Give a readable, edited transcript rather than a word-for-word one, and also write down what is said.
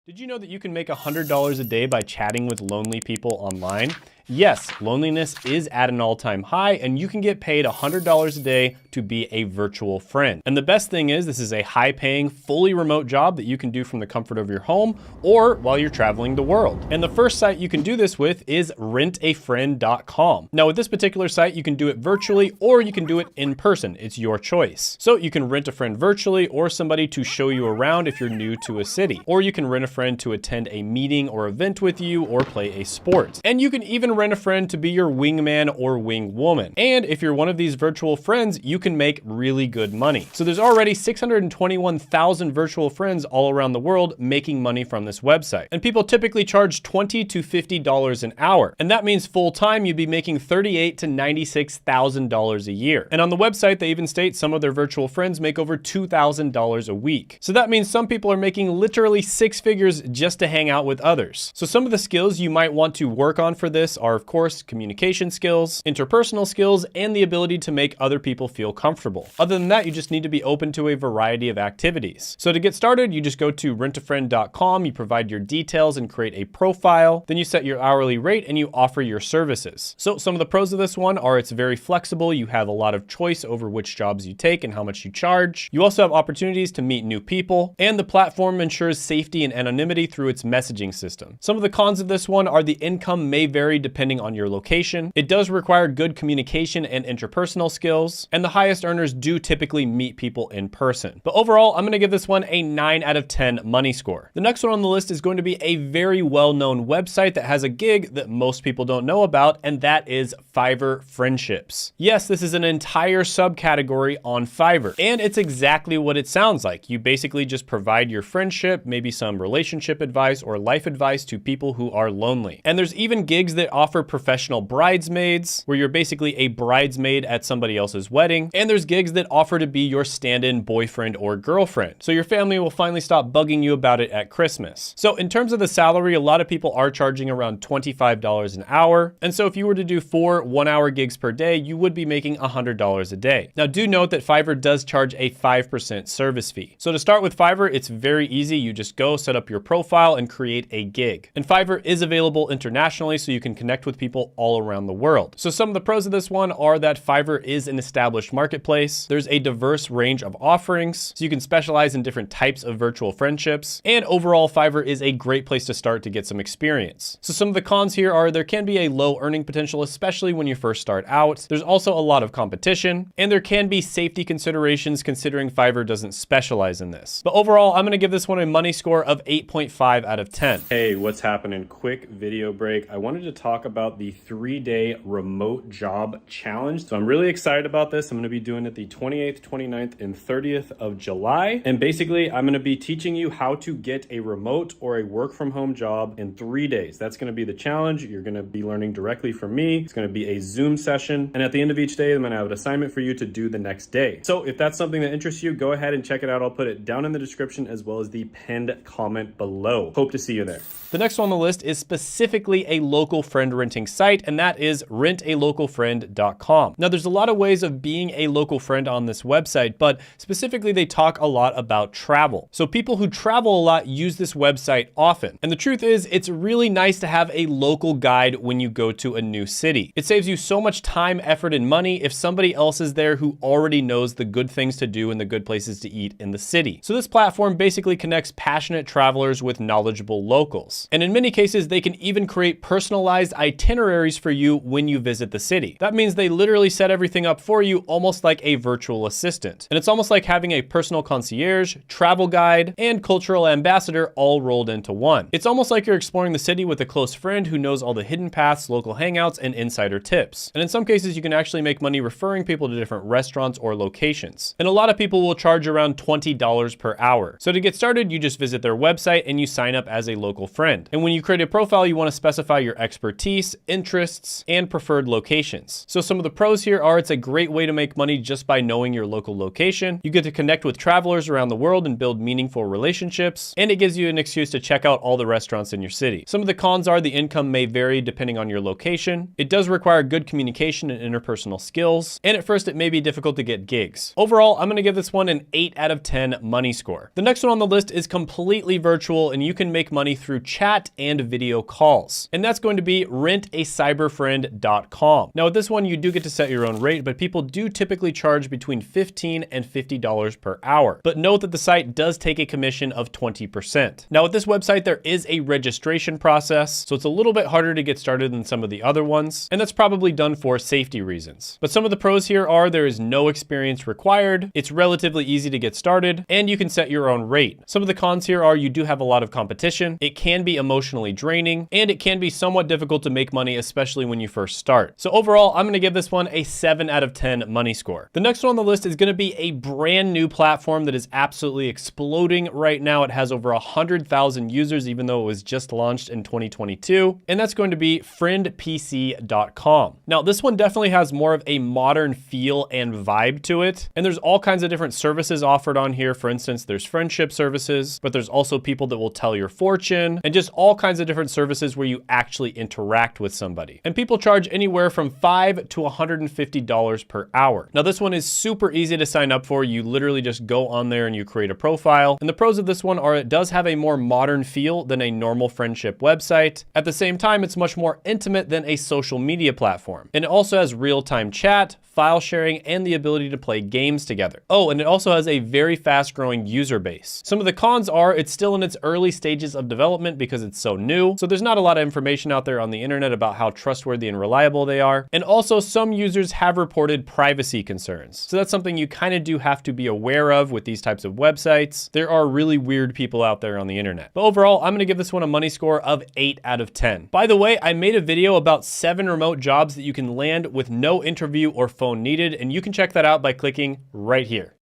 Did you know that you can make $100 a day by chatting with lonely people online? Yes, loneliness is at an all-time high, and you can get paid $100 a day to be a virtual friend. And the best thing is, this is a high-paying, fully remote job that you can do from the comfort of your home or while you're traveling the world. And the first site you can do this with is rentafriend.com. Now, with this particular site, you can do it virtually or you can do it in person. It's your choice. So you can rent a friend virtually or somebody to show you around if you're new to a city. Or you can rent a friend to attend a meeting or event with you or play a sport. And you can even rent a friend to be your wingman or wingwoman. And if you're one of these virtual friends, you can make really good money. So there's already 621,000 virtual friends all around the world making money from this website. And people typically charge $20 to $50 an hour. And that means full time you'd be making $38,000 to $96,000 a year. And on the website, they even state some of their virtual friends make over $2,000 a week. So that means some people are making literally six figures just to hang out with others. So some of the skills you might want to work on for this are, of course, communication skills, interpersonal skills, and the ability to make other people feel comfortable. Other than that, you just need to be open to a variety of activities. So to get started, you just go to rentafriend.com, you provide your details and create a profile, then you set your hourly rate and you offer your services. So some of the pros of this one are it's very flexible, you have a lot of choice over which jobs you take and how much you charge. You also have opportunities to meet new people, and the platform ensures safety and anonymity through its messaging system. Some of the cons of this one are the income may vary depending on your location. It does require good communication and interpersonal skills, and the highest earners do typically meet people in person. But overall, I'm gonna give this one a 9 out of 10 money score. The next one on the list is going to be a very well-known website that has a gig that most people don't know about, and that is Fiverr Friendships. Yes, this is an entire subcategory on Fiverr, and it's exactly what it sounds like. You basically just provide your friendship, maybe some relationship advice or life advice to people who are lonely. And there's even gigs that offer professional bridesmaids, where you're basically a bridesmaid at somebody else's wedding. And there's gigs that offer to be your stand-in boyfriend or girlfriend, so your family will finally stop bugging you about it at Christmas. So in terms of the salary, a lot of people are charging around $25 an hour. And so if you were to do 4 one-hour gigs per day, you would be making $100 a day. Now do note that Fiverr does charge a 5% service fee. So to start with Fiverr, it's very easy. You just go set up your profile and create a gig. And Fiverr is available internationally, so you can connect with people all around the world. So some of the pros of this one are that Fiverr is an established marketplace. There's a diverse range of offerings, so you can specialize in different types of virtual friendships. And overall, Fiverr is a great place to start to get some experience. So some of the cons here are there can be a low earning potential, especially when you first start out. There's also a lot of competition, and there can be safety considerations considering Fiverr doesn't specialize in this. But overall, I'm gonna give this one a money score of 8.5 out of 10. Hey, what's happening? Quick video break. I wanted to talk about the 3-day remote job challenge. So I'm really excited about this. I'm gonna be doing it the 28th, 29th, and 30th of July. And basically, I'm gonna be teaching you how to get a remote or a work from home job in 3 days. That's gonna be the challenge. You're gonna be learning directly from me. It's gonna be a Zoom session. And at the end of each day, I'm gonna have an assignment for you to do the next day. So if that's something that interests you, go ahead and check it out. I'll put it down in the description as well as the pinned comment below. Hope to see you there. The next one on the list is specifically a local friend renting site, and that is rentalocalfriend.com. Now, there's a lot of ways of being a local friend on this website, but specifically they talk a lot about travel. So people who travel a lot use this website often. And the truth is, it's really nice to have a local guide when you go to a new city. It saves you so much time, effort, and money if somebody else is there who already knows the good things to do and the good places to eat in the city. So this platform basically connects passionate travelers with knowledgeable locals. And in many cases, they can even create personalized itineraries for you when you visit the city. That means they literally set everything up for you almost like a virtual assistant. And it's almost like having a personal concierge, travel guide, and cultural ambassador all rolled into one. It's almost like you're exploring the city with a close friend who knows all the hidden paths, local hangouts, and insider tips. And in some cases, you can actually make money referring people to different restaurants or locations. And a lot of people will charge around $20 per hour. So to get started, you just visit their website and you sign up as a local friend. And when you create a profile, you want to specify your expertise expertise, interests, and preferred locations. So some of the pros here are it's a great way to make money just by knowing your local location. You get to connect with travelers around the world and build meaningful relationships, and it gives you an excuse to check out all the restaurants in your city. Some of the cons are the income may vary depending on your location. It does require good communication and interpersonal skills, and at first it may be difficult to get gigs. Overall, I'm gonna give this one an 8 out of 10 money score. The next one on the list is completely virtual, and you can make money through chat and video calls. And that's going to be rentacyberfriend.com. Now with this one, you do get to set your own rate, but people do typically charge between $15 and $50 per hour. But note that the site does take a commission of 20%. Now with this website, there is a registration process, so it's a little bit harder to get started than some of the other ones, and that's probably done for safety reasons. But some of the pros here are there is no experience required, it's relatively easy to get started, and you can set your own rate. Some of the cons here are you do have a lot of competition, it can be emotionally draining, and it can be somewhat difficult to make money, especially when you first start. So overall, I'm gonna give this one a 7 out of 10 money score. The next one on the list is gonna be a brand new platform that is absolutely exploding right now. It has over 100,000 users, even though it was just launched in 2022, and that's going to be friendpc.com. Now, this one definitely has more of a modern feel and vibe to it, and there's all kinds of different services offered on here. For instance, there's friendship services, but there's also people that will tell your fortune, and just all kinds of different services where you actually interact with somebody. And people charge anywhere from $5 to $150 per hour. Now, this one is super easy to sign up for. You literally just go on there and you create a profile. And the pros of this one are it does have a more modern feel than a normal friendship website. At the same time, it's much more intimate than a social media platform. And it also has real-time chat, file sharing, and the ability to play games together. Oh, and it also has a very fast-growing user base. Some of the cons are it's still in its early stages of development because it's so new. So there's not a lot of information out there on the internet about how trustworthy and reliable they are. And also some users have reported privacy concerns. So that's something you kind of do have to be aware of with these types of websites. There are really weird people out there on the internet. But overall, I'm gonna give this one a money score of 8 out of 10. By the way, I made a video about 7 remote jobs that you can land with no interview or phone needed, and you can check that out by clicking right here.